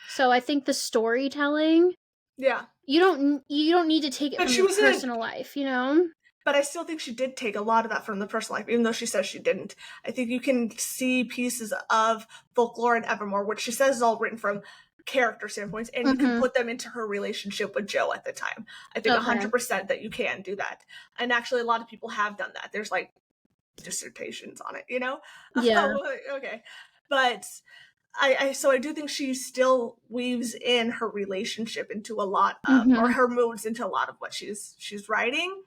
So I think the storytelling, you don't need to take it from the personal life, you know? But I still think she did take a lot of that from the personal life, even though she says she didn't. I think you can see pieces of Folklore and Evermore, which she says is all written from character standpoints, and you can put them into her relationship with Joe at the time. I think 100% that you can do that. And actually, a lot of people have done that. There's like dissertations on it, you know? Yeah. Okay. But so I do think she still weaves in her relationship into a lot of, or her moods into a lot of what she's writing.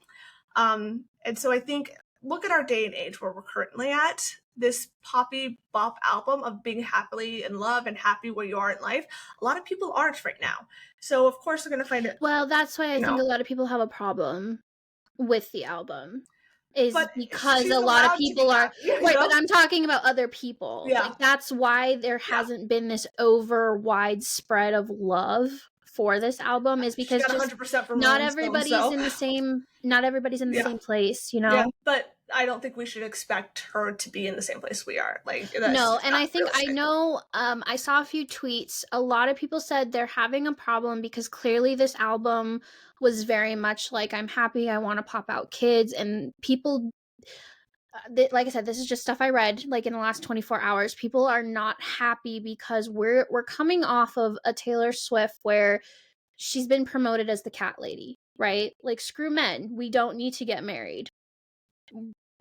And so I think, look at our day and age where we're currently at. This poppy bop album of being happily in love and happy where you are in life, a lot of people aren't right now. So of course they're going to find it. Well, that's why I think a lot of people have a problem with the album. Is but because she's a lot of allowed to be people are happy, you right, know? but I'm talking about other people. Yeah. Like that's why there hasn't been this over widespread of love for this album, is She because got just 100% from not Rolling Stone, everybody's so. in the same Yeah. place, you know? Yeah, but I don't think we should expect her to be in the same place we are. Like, that's No, just and not I think I realistic. know I saw a few tweets. A lot of people said they're having a problem because clearly this album was very much like, I'm happy, I want to pop out kids, and people like I said, this is just stuff I read like in the last 24 hours. People are not happy because we're coming off of a Taylor Swift where she's been promoted as the cat lady, right? Like, screw men, we don't need to get married.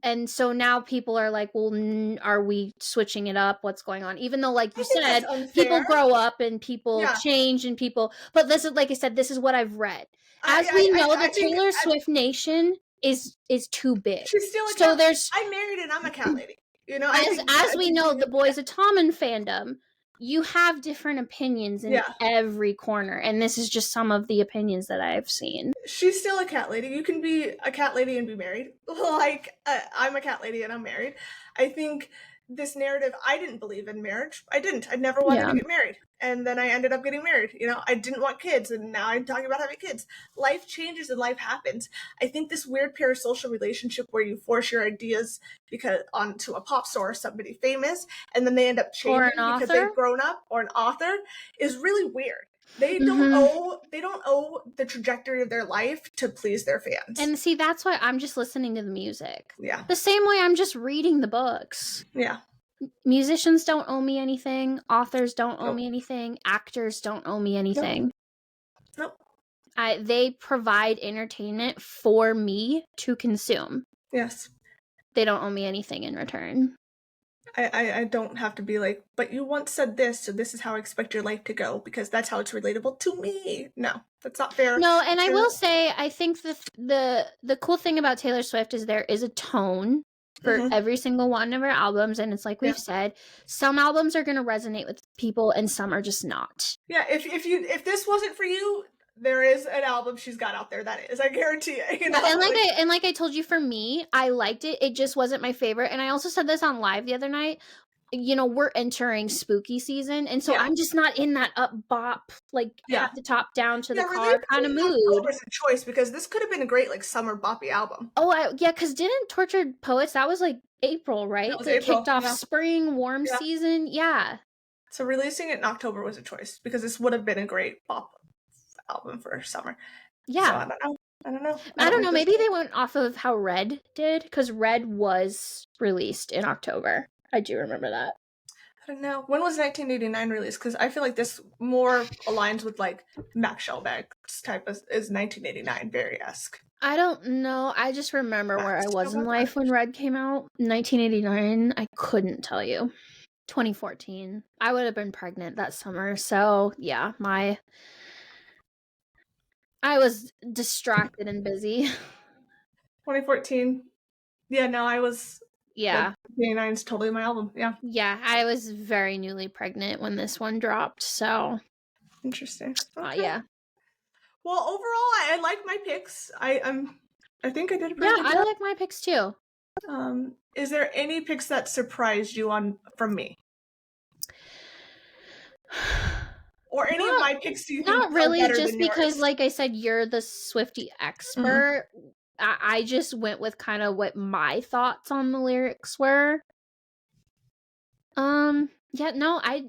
And so now people are like, well, are we switching it up? What's going on? Even though, like you said, people grow up and people change and people, but this is, like I said, this is what I've read. As we know, the Taylor Swift Nation is too big. She's still a so cat. there's I'm married and I'm a cat lady. You know, as we know, the Boys of Tommen fandom, you have different opinions in every corner, and this is just some of the opinions that I've seen. She's still a cat lady. You can be a cat lady and be married. Like, I'm a cat lady and I'm married. I think this narrative, I didn't believe in marriage. I didn't. I never wanted to get married. And then I ended up getting married. You know, I didn't want kids, and now I'm talking about having kids. Life changes and life happens. I think this weird parasocial relationship where you force your ideas onto a pop star or somebody famous, and then they end up changing because they've grown up, or an author, is really weird. They don't owe the trajectory of their life to please their fans. And see, that's why I'm just listening to the music. Yeah. The same way I'm just reading the books. Yeah. Musicians don't owe me anything. Authors don't owe me anything. Actors don't owe me anything. Nope. They provide entertainment for me to consume. Yes. They don't owe me anything in return. I don't have to be like, but you once said this, so this is how I expect your life to go, because that's how it's relatable to me. No, that's not fair. No, and I will say, I think the cool thing about Taylor Swift is there is a tone for every single one of her albums, and it's like we've said, some albums are going to resonate with people and some are just not. Yeah, if this wasn't for you, there is an album she's got out there that is, I guarantee it. You know? And like I told you, for me, I liked it. It just wasn't my favorite. And I also said this on live the other night. You know, we're entering spooky season, and so I'm just not in that up bop, like at the top down to the car kind of mood. October's a choice, because this could have been a great like summer boppy album. Oh, because didn't Tortured Poets, that was like April, right? It kicked off spring, warm season. Yeah. So releasing it in October was a choice, because this would have been a great bop album for summer. Yeah. So I don't know. I don't know. Maybe they went off of how Red did, because Red was released in October. I do remember that. I don't know. When was 1989 released? Because I feel like this more aligns with like Max Schellbeck's type is 1989, very esque. I don't know. I just remember where I was in life when Red came out. 1989, I couldn't tell you. 2014. I would have been pregnant that summer. So yeah, I was distracted and busy. 2014. Yeah, no, I was. Yeah. 89 is totally my album. Yeah. Yeah, I was very newly pregnant when this one dropped. So interesting. Okay. Yeah. Well, overall, I like my picks. I think I did a pretty good job. I like my picks too. Is there any picks that surprised you from me? Or any of my picks do you think not really, just because yours? Like I said, you're the Swiftie expert. I just went with kind of what my thoughts on the lyrics were. Yeah, no, I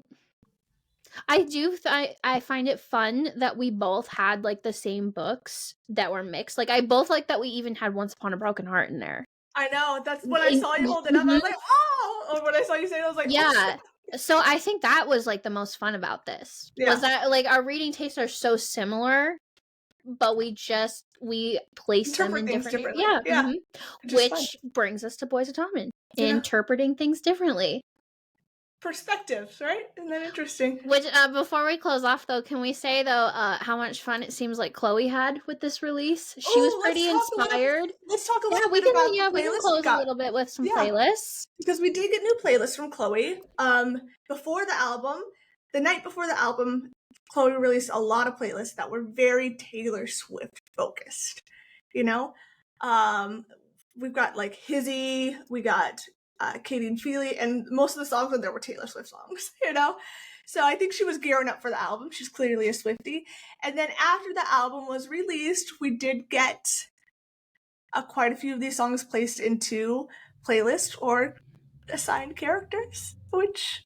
find it fun that we both had like the same books that were mixed. Like, I both like that we even had Once Upon a Broken Heart in there. I know, that's when I saw you hold it up, I was like, oh! Or when I saw you say it, I was like, yeah. Oh. So I think that was like the most fun about this. Yeah. Was that like our reading tastes are so similar, but we place them in different. Yeah. Which brings us to Boys of Tommen. Interpreting things differently. perspectives, right? Isn't that interesting? Which, before we close off, though, can we say, though, how much fun it seems like Chloe had with this release? She was Oh, pretty inspired. let's talk a Yeah, little we bit can, about the we can playlist we close a got. little bit with some Yeah. playlists. Because we did get new playlists from Chloe. Before the album, the night before the album, Chloe released a lot of playlists that were very Taylor Swift focused. You know, we've got like Hizzy, we got Katie and Feely, and most of the songs on there were Taylor Swift songs. You know, so I think she was gearing up for the album. She's clearly a Swiftie. And then after the album was released, we did get quite a few of these songs placed into playlist or assigned characters, which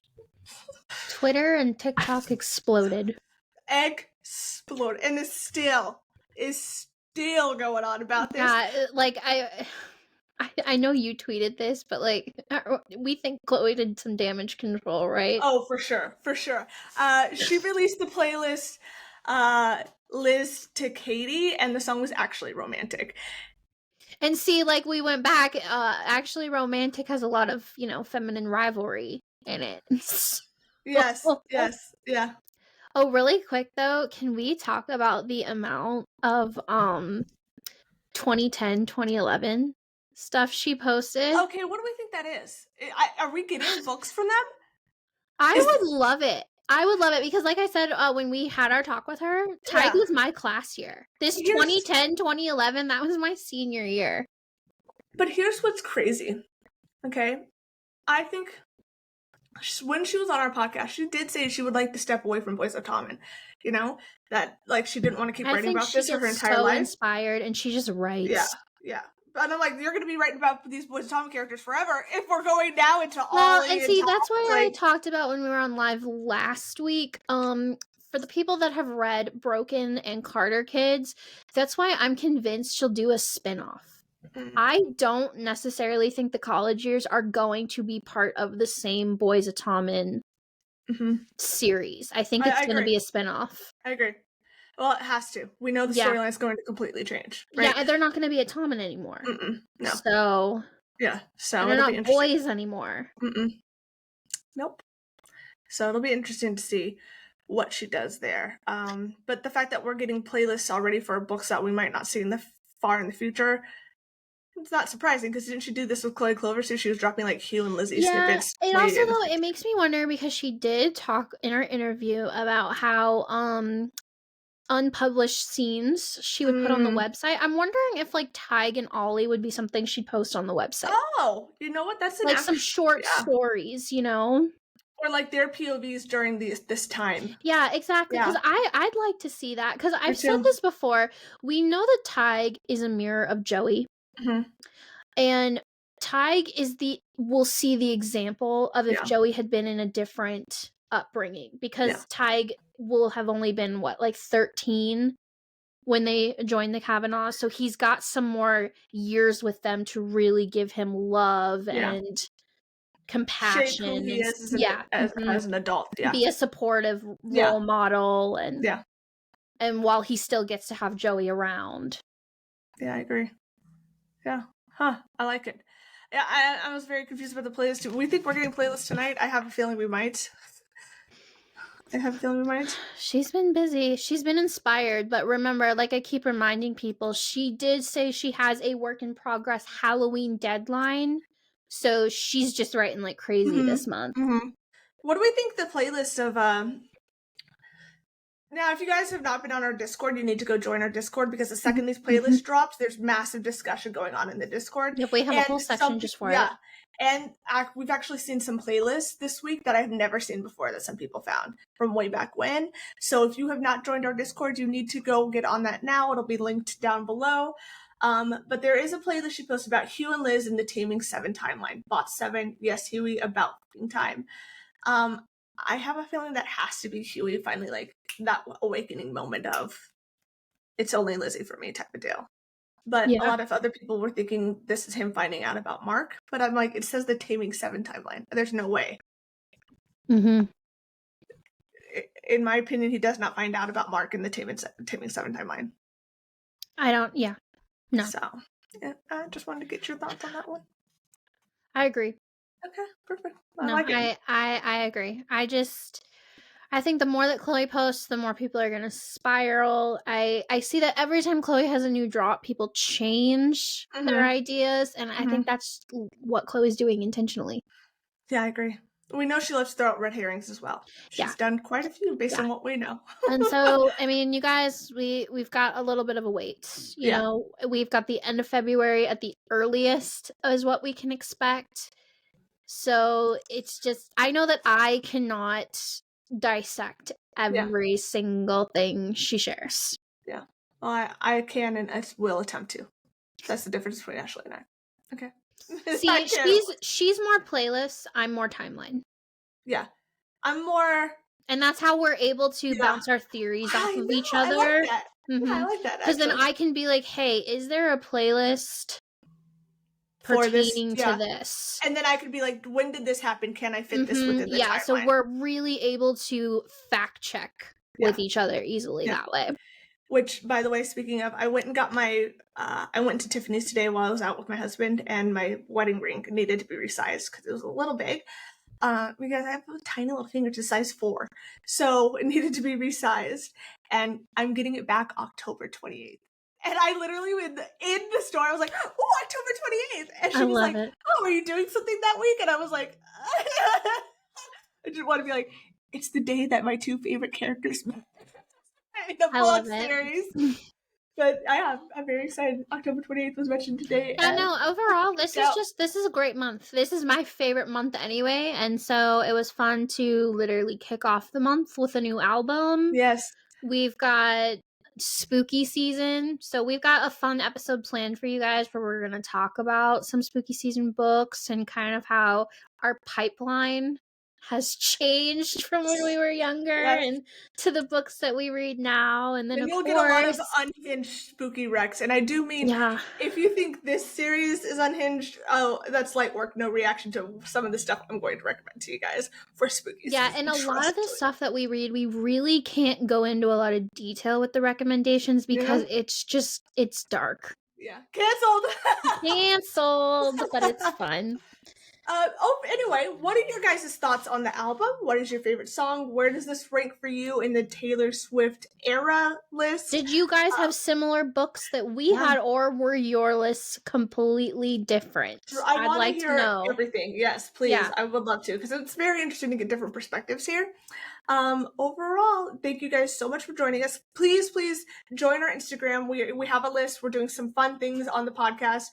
Twitter and TikTok exploded. Explode, and is still going on about this. Yeah, like I know you tweeted this, but like we think Chloe did some damage control, right? Oh, for sure. She released the playlist Liz to Katie, and the song was actually romantic. And see, like we went back, actually romantic has a lot of, feminine rivalry in it. Yes, yeah. Oh, really quick though, can we talk about the amount of 2010, 2011 stuff she posted? Okay, what do we think that is? Are we getting books from them? I would love it. I would love it because, like I said, when we had our talk with her, Tig was my class year. This 2010, 2011, that was my senior year. But here's what's crazy, okay? I think when she was on our podcast, she did say she would like to step away from Voice of Tommen. You know, that like she didn't want to keep writing about this for her entire life. Inspired, and she just writes. Yeah. And I'm like, you're going to be writing about these Voice of Tommen characters forever if we're going now into all. Well, and see, that's why I talked about when we were on live last week. For the people that have read Broken and Carter Kids, that's why I'm convinced she'll do a spinoff. I don't necessarily think the college years are going to be part of the same Boys of Tommen series. I think it's going to be a spinoff. I agree. Well, it has to. We know the storyline is going to completely change. Right? Yeah, and they're not going to be a Tommen anymore. No. So. Yeah. So they're not boys anymore. Nope. So it'll be interesting to see what she does there. But the fact that we're getting playlists already for books that we might not see far in the future, it's not surprising because didn't she do this with Chloe Clover? So she was dropping like Hugh and Lizzie snippets. It also though it makes me wonder because she did talk in her interview about how unpublished scenes she would put on the website. I'm wondering if like Tig and Ollie would be something she'd post on the website. Oh, you know what? That's like some short stories, or like their POVs during this time. Yeah, exactly. Because I'd like to see that because I've said this before. We know that Tig is a mirror of Joey. And Tig will see the example of if Joey had been in a different upbringing because Tig will have only been 13 when they joined the Kavanaugh, so he's got some more years with them to really give him love and compassion. Shape who he is as an adult. Be a supportive role model and while he still gets to have Joey around. Yeah, I agree. Yeah. Huh. I like it. Yeah, I was very confused about the playlist too. We think we're getting playlists tonight. I have a feeling we might. She's been busy. She's been inspired. But remember, like I keep reminding people, she did say she has a work in progress Halloween deadline. So she's just writing like crazy this month. What do we think the playlist of Now, if you guys have not been on our Discord, you need to go join our Discord because the second these playlists drops, there's massive discussion going on in the Discord. Yep, we have a whole section just for it. Yeah, and we've actually seen some playlists this week that I've never seen before that some people found from way back when. So if you have not joined our Discord, you need to go get on that now. It'll be linked down below. But there is a playlist she posted about Hugh and Liz in the Taming 7 timeline. Bot 7, yes, Huey, about time. I have a feeling that has to be Huey finally, like, that awakening moment of it's only Lizzie for me type of deal. But a lot of other people were thinking this is him finding out about Mark. But I'm like, it says the Taming 7 timeline. There's no way. In my opinion, he does not find out about Mark in the Taming 7 timeline. No. So, I just wanted to get your thoughts on that one. I agree. Okay, perfect. I agree. I think the more that Chloe posts, the more people are gonna spiral. I see that every time Chloe has a new drop, people change their ideas, and I think that's what Chloe's doing intentionally. Yeah, I agree. We know she loves to throw out red herrings as well. She's done quite a few based on what we know. And so, I mean, you guys, we've got a little bit of a wait. You know, we've got the end of February at the earliest is what we can expect. So it's just, I know that I cannot dissect every single thing she shares. Yeah. Well, I can and I will attempt to. That's the difference between Ashley and I. Okay. See, she's more playlist, I'm more timeline. Yeah. I'm more... And that's how we're able to bounce our theories off of each other. I like that. I like that. Because then I can be like, hey, is there a playlist pertaining to this? And then I could be like, when did this happen? Can I fit this within the timeline? So we're really able to fact check with each other easily that way. Which, by the way, speaking of, I went and got my, I went to Tiffany's today while I was out with my husband, and my wedding ring needed to be resized because it was a little big. Because I have a tiny little finger to size 4. So it needed to be resized, and I'm getting it back October 28th. And I literally, in the store, I was like, oh, October 28th. And she was like, oh, are you doing something that week? And I was like, I just want to be like, it's the day that my 2 favorite characters met in the book series. But I'm very excited. October 28th was mentioned today. I know. Overall, this is a great month. This is my favorite month anyway, and so it was fun to literally kick off the month with a new album. Yes. We've got spooky season, so we've got a fun episode planned for you guys where we're going to talk about some spooky season books and kind of how our pipeline has changed from when we were younger and to the books that we read now. And then you'll get a lot of unhinged spooky recs. And I do mean, if you think this series is unhinged, oh, that's light work, no reaction to some of the stuff I'm going to recommend to you guys for spooky season. And a lot of the stuff that we read, we really can't go into a lot of detail with the recommendations because it's dark. Yeah. Canceled, but it's fun. Anyway, what are your guys' thoughts on the album? What is your favorite song? Where does this rank for you in the Taylor Swift era list? Did you guys have similar books that we had, or were your lists completely different? I'd like to know everything. Yes, please. Yeah. I would love to, because it's very interesting to get different perspectives here. Overall, thank you guys so much for joining us. Please join our Instagram. We have a list. We're doing some fun things on the podcast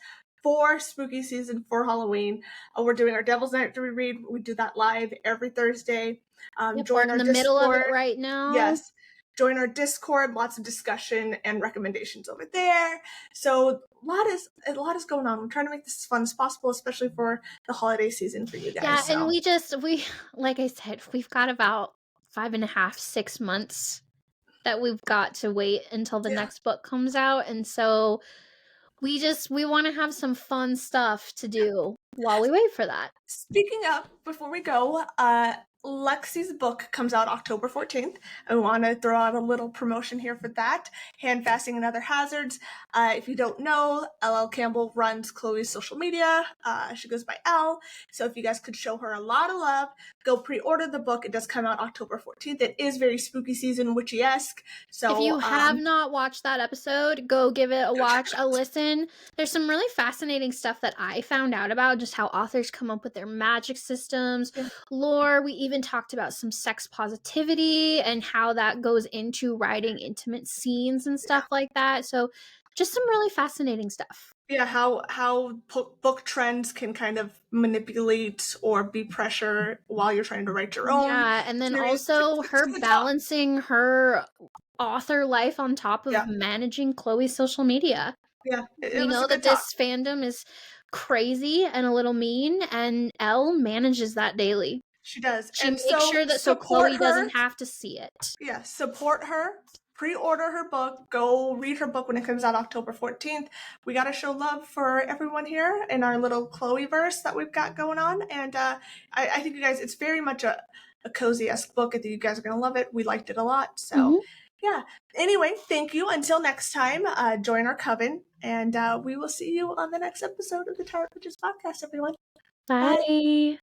for spooky season, for Halloween. We're doing our Devil's Night to reread. We do that live every Thursday. Join our Discord. Middle of it right now. Yes. Join our Discord. Lots of discussion and recommendations over there. So a lot is going on. We're trying to make this as fun as possible, especially for the holiday season for you guys. Yeah, so. And we like I said, we've got about 5.5, 6 months that we've got to wait until the next book comes out, and so we want to have some fun stuff to do while we wait for that. Speaking of, before we go, Lexi's book comes out October 14th. I want to throw out a little promotion here for that. Hand Fasting and Other Hazards. If you don't know, LL Campbell runs Chloe's social media. She goes by L. So if you guys could show her a lot of love, go pre-order the book. It does come out October 14th. It is very spooky season, witchy-esque. So if you have not watched that episode, go give it a watch, a listen. There's some really fascinating stuff that I found out about, just how authors come up with their magic systems, lore. We even talked about some sex positivity and how that goes into writing intimate scenes and stuff like that. So just some really fascinating stuff. Yeah, how book trends can kind of manipulate or be pressure while you're trying to write your own. Yeah, and then also her balancing her author life on top of managing Chloe's social media. Yeah, we know that this fandom is crazy and a little mean, and Elle manages that daily. She does. She makes sure that so Chloe doesn't have to see it. Yeah, support her. Pre-order her book. Go read her book when it comes out October 14th. We got to show love for everyone here in our little Chloe-verse that we've got going on. And I think you guys, it's very much a cozy-esque book. I think you guys are going to love it. We liked it a lot. So, yeah. Anyway, thank you. Until next time, join our coven. And we will see you on the next episode of the Tarot Witches podcast, everyone. Bye.